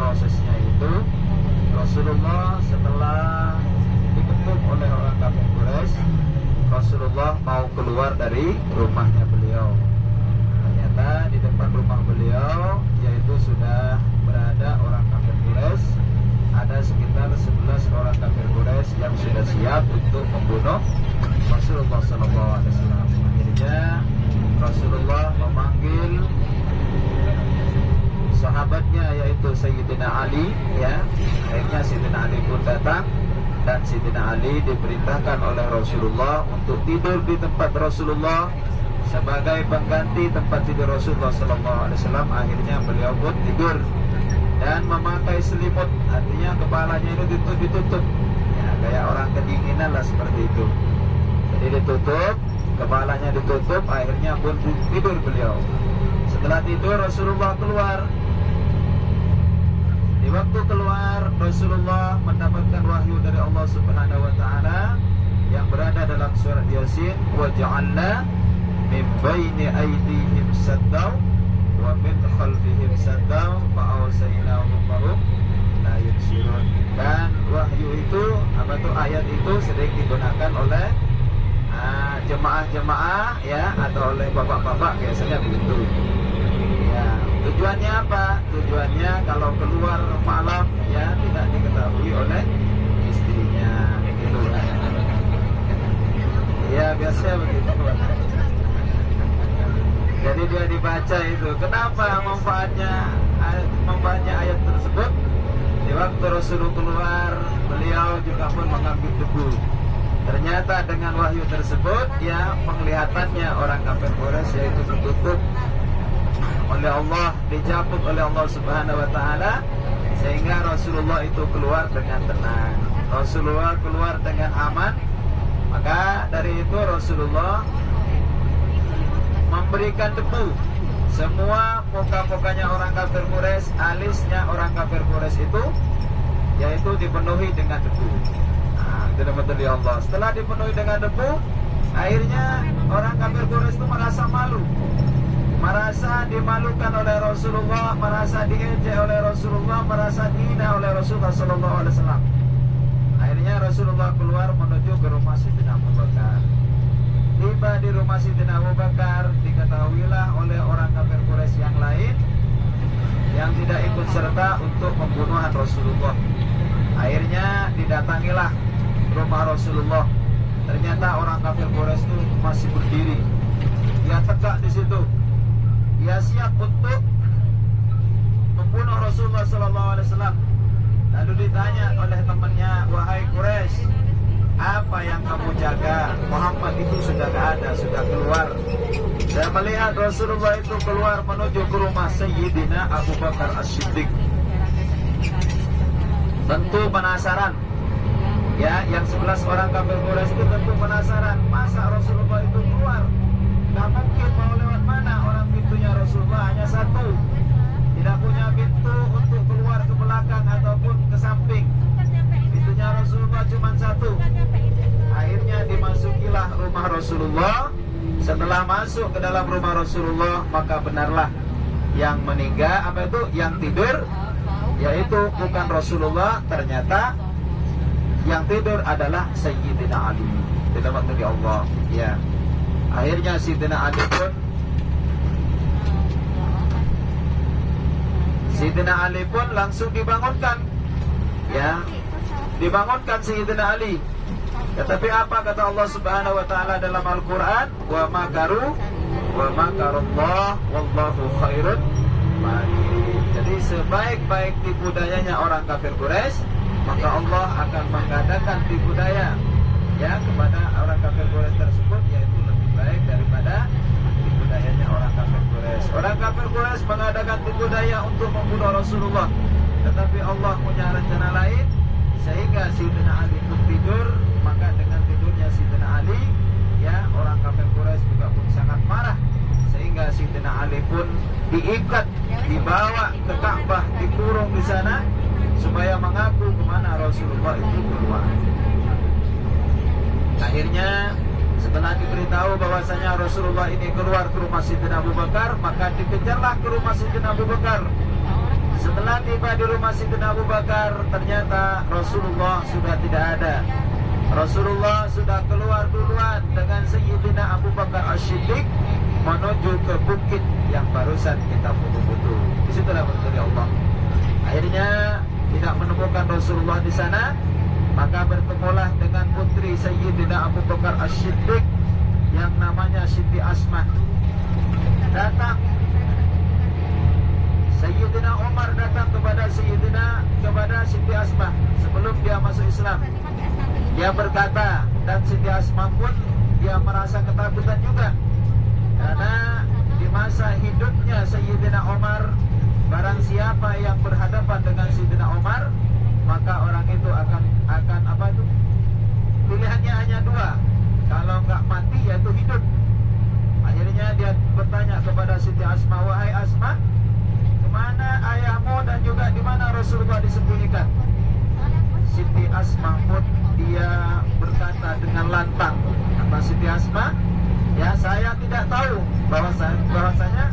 prosesnya itu Rasulullah setelah dikepung oleh orang kafir Quraisy, Rasulullah mau keluar dari rumahnya beliau. Ternyata di depan rumah beliau yaitu sudah berada orang kafir Quraisy. Ada sekitar 11 orang kafir Quraisy yang sudah siap untuk membunuh Rasulullah SAW. Akhirnya Rasulullah memanggil sahabatnya yaitu Sayyidina Ali, ya. Akhirnya Sayyidina Ali pun datang dan Sayyidina Ali diperintahkan oleh Rasulullah untuk tidur di tempat Rasulullah sebagai pengganti tempat tidur Rasulullah SAW. Akhirnya beliau pun tidur dan memakai selimut, artinya kepalanya itu ditutup, ya, kayak orang kedinginan lah, seperti itu. Jadi ditutup, kepalanya ditutup, akhirnya pun tidur beliau. Setelah tidur Rasulullah keluar. Di waktu keluar Rasulullah mendapatkan wahyu dari Allah Subhanahu wa taala yang berada dalam surat Yasin, wa ja'alna min baini aydihim saddaw wa min khalfihim saddaw fa awsaynahum fahum la yubsirun. Dan wahyu itu, apa tuh, ayat itu sering digunakan oleh jemaah-jemaah, ya, atau oleh bapak-bapak, biasanya begitu. Ya, tujuannya apa? Tujuannya kalau keluar malam, ya, tidak diketahui oleh istrinya, gitu lah. Ya, biasanya begitu. Jadi dia dibaca itu. Kenapa manfaatnya ayat tersebut? Di waktu Rasulullah keluar, beliau juga pun mengambil debu. Ternyata dengan wahyu tersebut, ya, penglihatannya orang kafir Quraisy yaitu ditutup oleh Allah, dicabut oleh Allah Subhanahu wa taala, sehingga Rasulullah itu keluar dengan tenang. Rasulullah keluar dengan aman. Maka dari itu Rasulullah memberikan debu. Semua muka-mukanya orang kafir Quraisy, alisnya orang kafir Quraisy itu yaitu dipenuhi dengan debu. Itu betul ya Allah. Setelah dipenuhi dengan debu, akhirnya orang kafir Quraisy itu merasa malu, merasa dimalukan oleh Rasulullah, merasa diejek oleh Rasulullah, merasa dihina oleh Rasulullah SAW. Akhirnya Rasulullah keluar menuju ke rumah Sayyidina Abu Bakar. Tiba di rumah Sayyidina Abu Bakar, diketahuilah oleh orang kafir Quraisy yang lain yang tidak ikut serta untuk pembunuhan Rasulullah. Akhirnya didatangilah rumah Rasulullah. Ternyata orang kafir Quraisy itu masih berdiri. Dia tegak di situ. Dia siap untuk membunuh Rasulullah SAW. Lalu ditanya oleh temannya, wahai Quraisy, apa yang kamu jaga? Muhammad itu sudah tidak ada, sudah keluar. Saya melihat Rasulullah itu keluar menuju ke rumah Sayyidina Abu Bakar As-Siddiq. Tentu penasaran, ya, yang 11 orang kafir Quraisy itu tentu penasaran, masa Rasulullah itu keluar? Tidak mungkin mau lewat mana, orang pintunya Rasulullah hanya satu, tidak punya pintu untuk keluar ke belakang ataupun ke samping. Pintunya Rasulullah cuma satu. Akhirnya dimasukilah rumah Rasulullah. Setelah masuk ke dalam rumah Rasulullah, maka benarlah yang meninggal, apa itu, yang tidur, yaitu bukan Rasulullah. Ternyata yang tidur adalah Sayyidina Ali. Tidak waktu Allah, ya. Akhirnya Sayyidina Ali pun langsung dibangunkan, ya, dibangunkan Sayyidina Ali. Tetapi apa kata Allah Subhanahu wa taala dalam Al-Qur'an? Wa makaru wa makarullah wallahu khairun makirin. Jadi sebaik-baik tipu dayanya orang kafir Quraisy, maka Allah akan mengadakan tipu daya, ya, kepada orang kafir Quraisy tersebut, yaitu lebih baik daripada tipu dayanya orang kafir Quraisy. Orang kafir Quraisy mengadakan tipu daya untuk membunuh Rasulullah, tetapi Allah punya rencana lain, sehingga Sayyidina Ali pun tidur. Maka dengan tidurnya Sayyidina Ali, ya, orang kafir Quraisy juga pun sangat marah, sehingga Sayyidina Ali pun diikat, dibawa ke Ka'bah, dikurung di sana supaya mengaku kemana Rasulullah itu keluar. Akhirnya setelah diberitahu bahwasanya Rasulullah ini keluar ke rumah Sayyidina Abu Bakar, maka dikejarlah ke rumah Sayyidina Abu Bakar Setelah tiba di rumah Sayyidina Abu Bakar, ternyata Rasulullah sudah tidak ada. Rasulullah sudah keluar duluan dengan Sayyidina Abu Bakar As-Siddiq menuju ke bukit yang barusan kita foto-foto. Disitulah betul ya Allah. Akhirnya tidak menemukan Rasulullah di sana, maka bertemulah dengan putri Sayyidina Abu Bakar As-Siddiq yang namanya Siti Asma. Datang Sayyidina Umar datang kepada Siti Asma sebelum dia masuk Islam. Dia berkata, dan Siti Asma pun dia merasa ketakutan juga, karena di masa hidupnya Sayyidina Umar, barang siapa yang berhadapan dengan Sayyidina Umar, maka orang itu akan apa itu? Pilihannya hanya dua, kalau enggak mati yaitu hidup. Akhirnya dia bertanya kepada Siti Asma, wahai Asma, kemana ayahmu dan juga di mana Rasulullah disembunyikan? Siti Asma pun dia berkata dengan lantang, kata Siti Asma, ya saya tidak tahu bahwasanya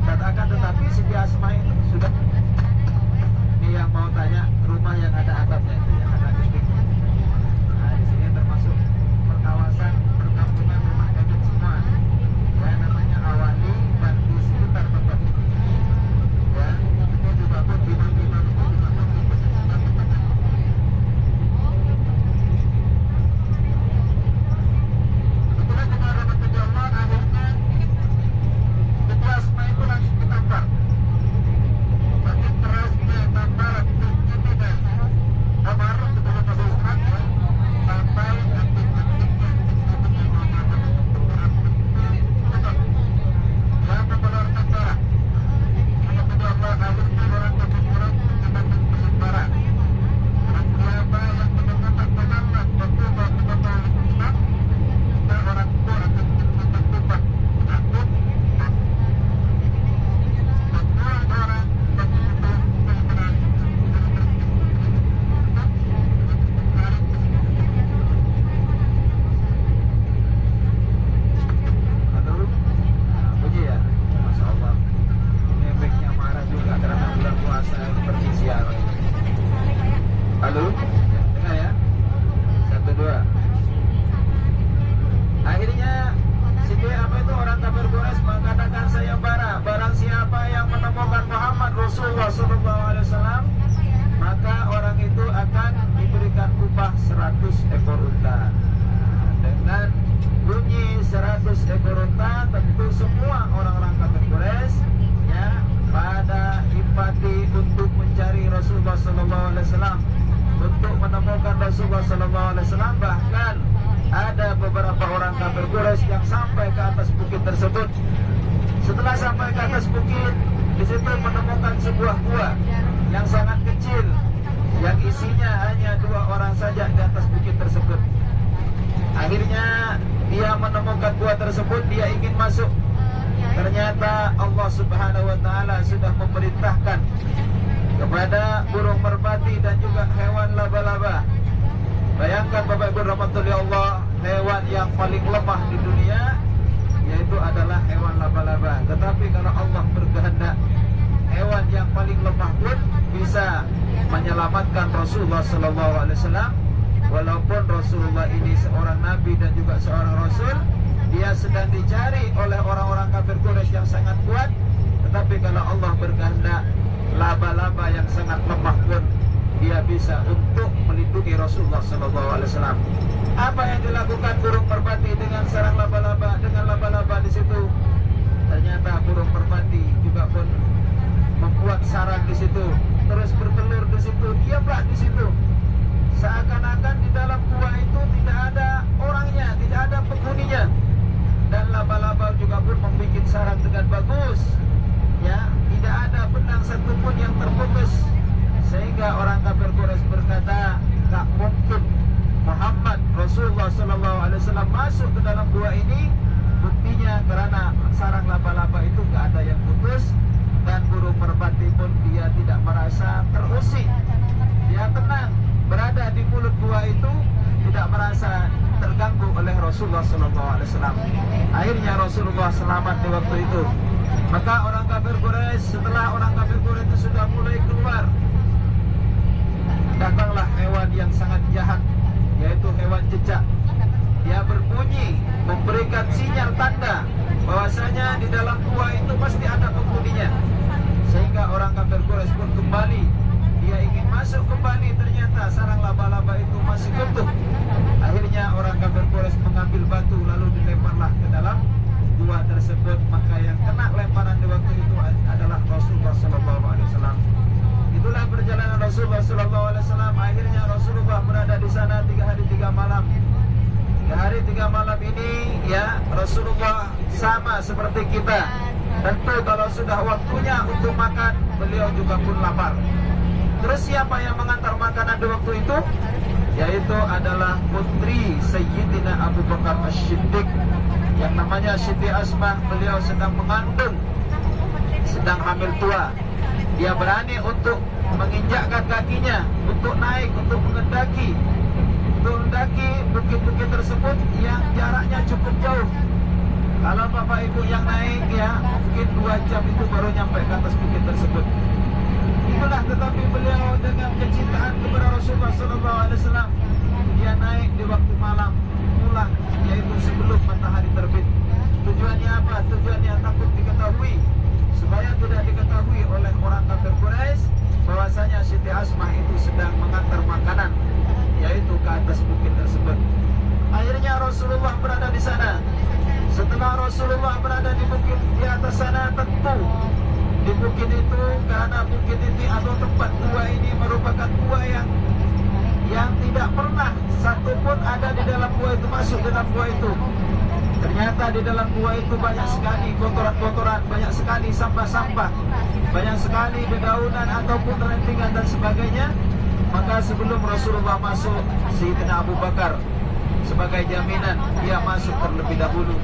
katakan, tetapi Siti Asma itu sudah, ini yang mau tanya rumah yang ada atapnya itu, yang ada dinding. Nah, di sini termasuk perkawasan perkampungan rumah elit semua. Ya, namanya Awali dan di sekitar tempat ini. Ya, itu juga pun bina-bina untuk menemukan Rasulullah SAW. Bahkan ada beberapa orang kafir Quraisy yang sampai ke atas bukit tersebut. Setelah sampai ke atas bukit, di situ menemukan sebuah gua yang sangat kecil, yang isinya hanya 2 orang saja di atas bukit tersebut. Akhirnya dia menemukan gua tersebut, dia ingin masuk. Ternyata Allah Subhanahu wa taala sudah memerintahkan kepada burung merpati dan juga hewan laba-laba. Bayangkan Bapak Ibu rahmatullahi Allah, hewan yang paling lemah di dunia yaitu adalah hewan laba-laba. Tetapi kalau Allah berkehendak, hewan yang paling lemah pun bisa menyelamatkan Rasulullah SAW. Walaupun Rasulullah ini seorang nabi dan juga seorang rasul, dia sedang dicari oleh orang-orang kafir Quraisy yang sangat kuat. Tetapi kalau Allah berkehendak, laba-laba yang sangat lemah pun dia bisa untuk melindungi Rasulullah SAW. Apa yang dilakukan burung merpati dengan sarang laba-laba, dengan laba-laba di situ? Ternyata burung merpati juga pun membuat sarang di situ, terus bertelur di situ, diamlah di situ. Seakan-akan di dalam gua itu tidak ada orangnya, tidak ada penghuninya. Dan laba-laba juga pun membuat sarang dengan bagus. Ya, tidak ada benang satupun yang terputus. Sehingga orang kafir Quraisy berkata, tak mungkin Muhammad Rasulullah SAW masuk ke dalam gua ini. Buktinya karena sarang laba-laba itu gak ada yang putus, dan burung merpati pun dia tidak merasa terusik. Dia tenang berada di mulut gua itu, tidak merasa terganggu oleh Rasulullah SAW. Akhirnya Rasulullah selamat di waktu itu. Maka orang kafir Quraisy, setelah orang kafir Quraisy itu sudah mulai keluar malam. Di hari 3 malam ini ya Rasulullah sama seperti kita. Tentu kalau sudah waktunya untuk makan, beliau juga pun lapar. Terus siapa yang mengantar makanan di waktu itu? Yaitu adalah putri Sayyidina Abu Bakar As-Siddiq yang namanya Siti Asmah. Beliau sedang mengandung, sedang hamil tua. Dia berani untuk menginjakkan kakinya, untuk naik, untuk mendaki bukit-bukit tersebut yang jaraknya cukup jauh. Kalau bapak ibu yang naik ya mungkin 2 jam itu baru nyampe ke atas bukit tersebut. Itulah, tetapi beliau dengan kecintaan kepada Rasulullah SAW, dia naik di waktu malam, pulang yaitu sebelum matahari terbit. Tujuannya apa? Tujuannya takut diketahui, supaya tidak diketahui oleh orang kafir Quraisy bahwasanya Siti Asmah itu sedang mengantar makanan, yaitu ke atas bukit tersebut. Akhirnya Rasulullah berada di sana. Setelah Rasulullah berada di bukit di atas sana, tentu di bukit itu, karena bukit itu atau tempat gua ini merupakan gua yang tidak pernah satupun ada di dalam gua itu masuk dalam gua itu. Ternyata di dalam gua itu banyak sekali kotoran-kotoran, banyak sekali sampah-sampah, banyak sekali dedaunan ataupun rentingan dan sebagainya. Maka sebelum Rasulullah masuk, Sayyidina Abu Bakar sebagai jaminan dia masuk terlebih dahulu.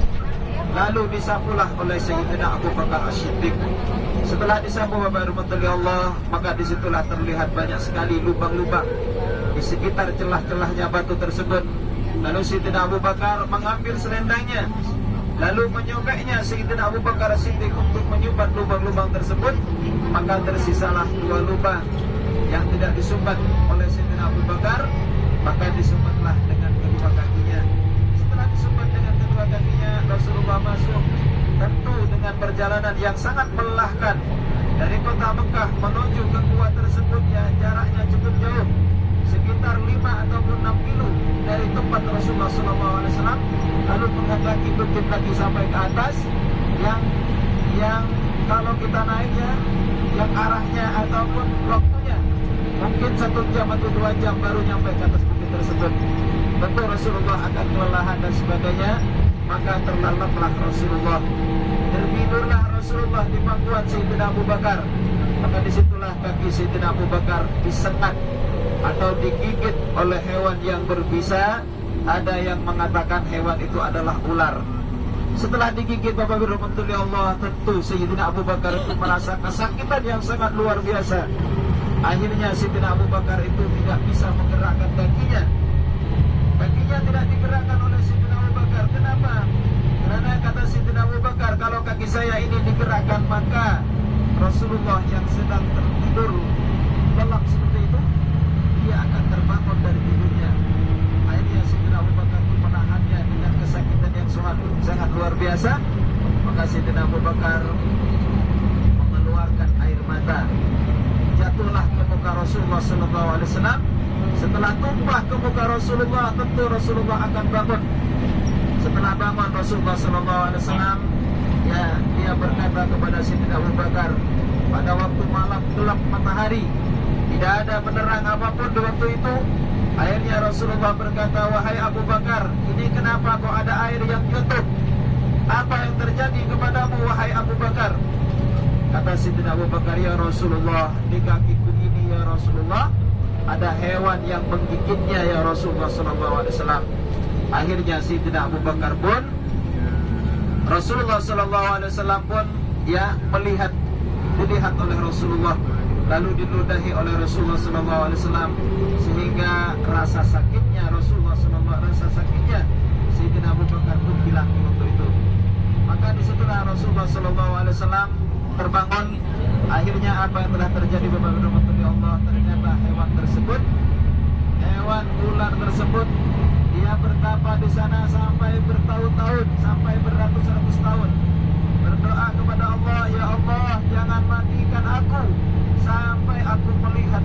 Lalu disapulah oleh Sayyidina Abu Bakar As-Siddiq. Setelah disapu Bapak Rahmatullahi Allah, maka disitulah terlihat banyak sekali lubang-lubang di sekitar celah-celahnya batu tersebut. Lalu Sayyidina Abu Bakar mengambil selendangnya, lalu menyobeknya Sayyidina Abu Bakar As-Siddiq untuk menyumbat lubang-lubang tersebut. Maka tersisalah 2 lubang yang tidak disumbat oleh Sayyidina Abu Bakar, maka disumbatlah dengan kedua kakinya. Setelah disumbat dengan kedua kakinya, Rasulullah masuk, tentu dengan perjalanan yang sangat melelahkan dari kota Mekah menuju ke gua tersebut yang jaraknya cukup jauh, sekitar 5 ataupun 6 kilo dari tempat Rasulullah SAW. Lalu mendaki bukit lagi sampai ke atas yang kalau kita naiknya, yang arahnya ataupun waktunya mungkin 1 jam atau 2 jam baru nyampe ke atas bukit tersebut. Tentu Rasulullah akan kelelahan dan sebagainya. Maka terlelaplah Rasulullah, tertidurlah Rasulullah di pangkuan Sayyidina Abu Bakar. Maka disitulah kaki Sayyidina Abu Bakar disengat atau digigit oleh hewan yang berbisa. Ada yang mengatakan hewan itu adalah ular. Setelah digigit Bapak Rahmatullahi Allah, tentu Sayyidina Abu Bakar itu merasa kesakitan yang sangat luar biasa. Akhirnya Sayyidina Abu Bakar itu tidak bisa menggerakkan kakinya. Kakinya tidak digerakkan oleh Sayyidina Abu Bakar. Kenapa? Karena kata Sayyidina Abu Bakar, kalau kaki saya ini digerakkan, maka Rasulullah yang sedang tertidur lelap seperti itu, dia akan terbangun dari tidurnya. Akhirnya Sayyidina Abu Bakar itu menahannya dengan kesakitan yang sangat luar biasa. Maka Sayyidina Abu Bakar mengeluarkan air mata, jatuhlah ke muka Rasulullah SAW. Setelah tumpah ke muka Rasulullah, tentu Rasulullah akan bangun. Setelah bangun Rasulullah SAW, ya dia berkata kepada Sayyidina Abu Bakar, pada waktu malam gelap matahari, tidak ada penerang apapun di waktu itu. Akhirnya Rasulullah berkata, wahai Abu Bakar, ini kenapa kok ada air yang jatuh? Apa yang terjadi kepadamu wahai Abu Bakar? Kata Sayyidina Abu Bakar, ya Rasulullah, di kakiku ini ya Rasulullah ada hewan yang menggigitnya ya Rasulullah SAW. Akhirnya Sayyidina Abu Bakar pun, Rasulullah SAW pun ya dilihat oleh Rasulullah, lalu diludahi oleh Rasulullah SAW, sehingga rasa sakitnya Sayyidina Abu Bakar pun hilang di waktu itu. Maka disitulah Rasulullah SAW terbangun. Akhirnya apa yang telah terjadi Bapak Rahmatullahi Allah, ternyata hewan ular tersebut dia bertapa di sana sampai bertahun-tahun, sampai beratus-ratus tahun, berdoa kepada Allah, ya Allah jangan matikan aku sampai aku melihat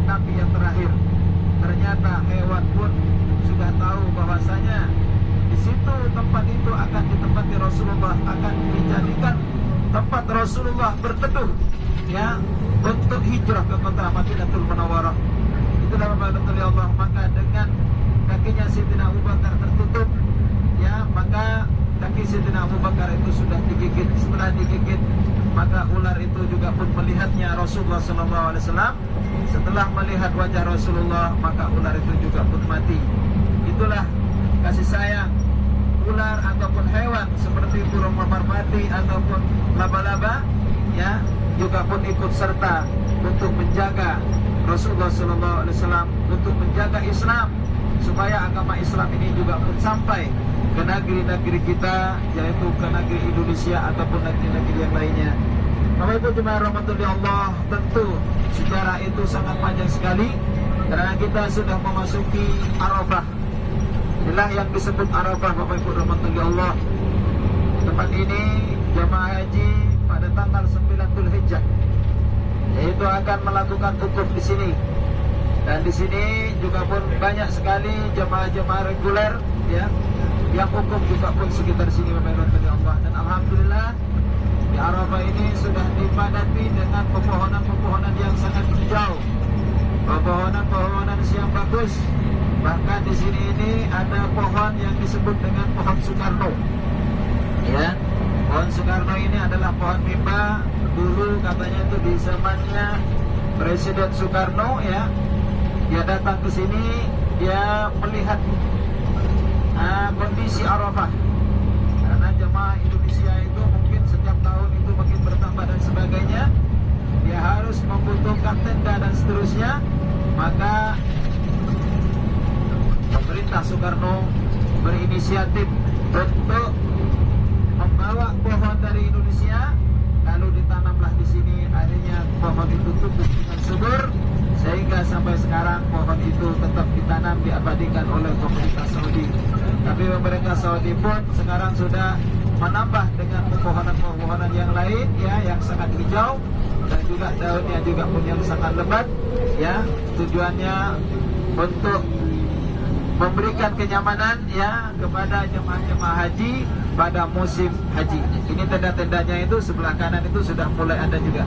Nabi yang terakhir. Ternyata hewan pun sudah tahu bahwasanya di situ tempat itu akan ditempati Rasulullah, akan dijadikan tempat Rasulullah berteduh ya untuk hijrah ke kota Madinatul Munawwarah. Itulah Bapak Allah. Maka dengan kakinya Sayyidina Abu Bakar tertutup, ya, maka kaki Sayyidina Abu Bakar itu sudah digigit. Setelah digigit, maka ular itu juga pun melihatnya Rasulullah SAW. Setelah melihat wajah Rasulullah, maka ular itu juga pun mati. Itulah kasih sayang ular ataupun hewan seperti burung merpati ataupun laba-laba, ya, juga pun ikut serta untuk menjaga Rasulullah SAW, untuk menjaga Islam, supaya agama Islam ini juga pun sampai ke negeri-negeri kita, yaitu ke negeri Indonesia ataupun negeri-negeri yang lainnya. Bapak Ibu jemaah rahmatullahi Allah, tentu sejarah itu sangat panjang sekali, karena kita sudah memasuki Arafah. Inilah yang disebut Arafah, Bapak Ibu rahmatullahi Allah. Tempat ini jemaah haji pada tanggal 9 Dzulhijjah, yaitu akan melakukan wukuf di sini. Dan di sini juga pun banyak sekali jemaah-jemaah reguler, ya, yang wukuf juga pun sekitar sini, Bapak Ibu rahmatullahi Allah. Dan alhamdulillah di Arafah ini sudah dipadati dengan pepohonan-pepohonan yang sangat hijau, pepohonan-pepohonan yang bagus. Bahkan di sini ini ada pohon yang disebut dengan pohon Soekarno. Ya, pohon Soekarno ini adalah pohon mimba. Dulu katanya itu di zamannya Presiden Soekarno, ya, dia datang ke sini, dia melihat kondisi Arafah. Karena jemaah Indonesia itu mungkin setiap tahun itu makin bertambah dan sebagainya, dia harus membutuhkan tenda dan seterusnya. Maka pemerintah Soekarno berinisiatif untuk membawa pohon dari Indonesia, lalu ditanamlah di sini. Akhirnya pohon itu tumbuh dengan subur, sehingga sampai sekarang pohon itu tetap ditanam, diabadikan oleh pemerintah Saudi. Tapi pemerintah Saudi pun sekarang sudah menambah dengan pepohonan-pepohonan yang lain, ya, yang sangat hijau dan juga daunnya juga pun yang sangat lebat, ya. Tujuannya untuk memberikan kenyamanan, ya, kepada jemaah-jemaah haji pada musim haji. Ini tenda-tendanya itu sebelah kanan itu sudah mulai ada juga.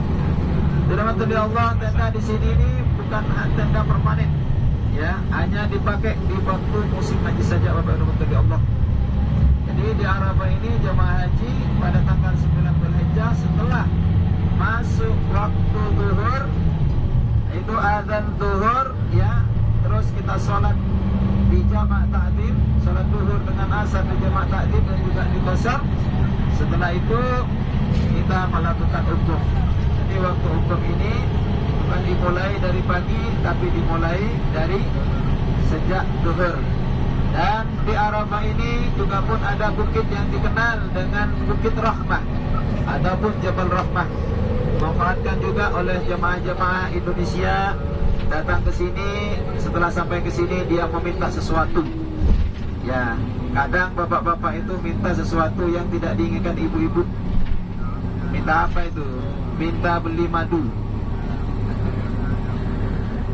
Alhamdulillah Allah, tenda di sini ini bukan tenda permanen, ya, hanya dipakai di waktu musim haji saja, Bapak Ibu Allah. Jadi di Arafah ini jemaah haji pada tanggal 9 Dzulhijjah setelah masuk waktu zuhur, itu azan zuhur, ya, terus kita sholat di jamaah takdim, sholat zuhur dengan asar di jamaah takdim dan juga di qasar. Setelah itu kita melakukan wukuf. Jadi waktu wukuf ini bukan dimulai dari pagi, tapi dimulai dari sejak zuhur. Dan di Arafah ini juga pun ada bukit yang dikenal dengan Bukit Rahmah ataupun Jabal Rahmah. Memanfaatkan juga oleh jemaah-jemaah Indonesia datang ke sini. Setelah sampai ke sini dia meminta sesuatu. Ya, kadang bapak-bapak itu minta sesuatu yang tidak diinginkan ibu-ibu. Minta apa itu? Minta beli madu.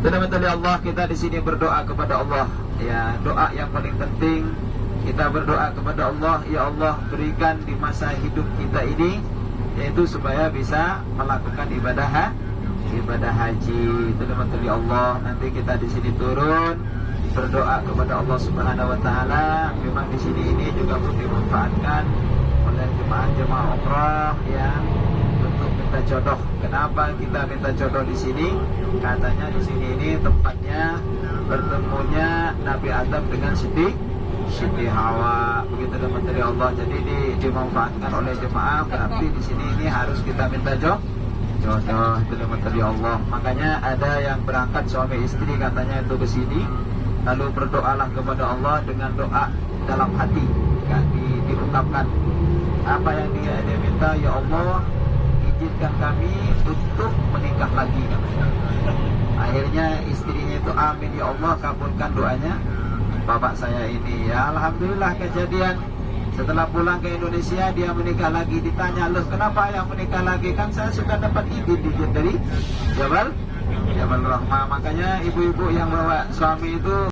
Benar-benar Allah, kita di sini berdoa kepada Allah. Ya, doa yang paling penting kita berdoa kepada Allah, ya Allah berikan di masa hidup kita ini, yaitu supaya bisa melakukan ibadah haji. Benar-benar Allah, nanti kita di sini turun berdoa kepada Allah Subhanahu wa taala. Memang di sini ini juga pun dimanfaatkan oleh jemaah-jemaah umrah, ya, untuk minta jodoh. Kenapa kita minta jodoh di sini? Katanya di sini ini tempatnya bertemunya Nabi Adam dengan Siti Hawa. Begitu teman-teman Allah. Jadi dimanfaatkan oleh jemaah. Berarti di sini ini harus kita minta jodoh. Itu teman-teman Allah. Makanya ada yang berangkat suami istri katanya itu ke sini, lalu berdoalah kepada Allah dengan doa dalam hati, kan, diungkapkan apa yang dia minta. Ya Allah, izinkan kami untuk menikah lagi. Akhirnya istrinya itu amin, ya Allah kabulkan doanya bapak saya ini. Ya alhamdulillah, kejadian setelah pulang ke Indonesia dia menikah lagi. Ditanya, loh kenapa yang menikah lagi? Kan saya sudah dapat izin dari Jabal Rahmah. Makanya ibu-ibu yang bawa suami itu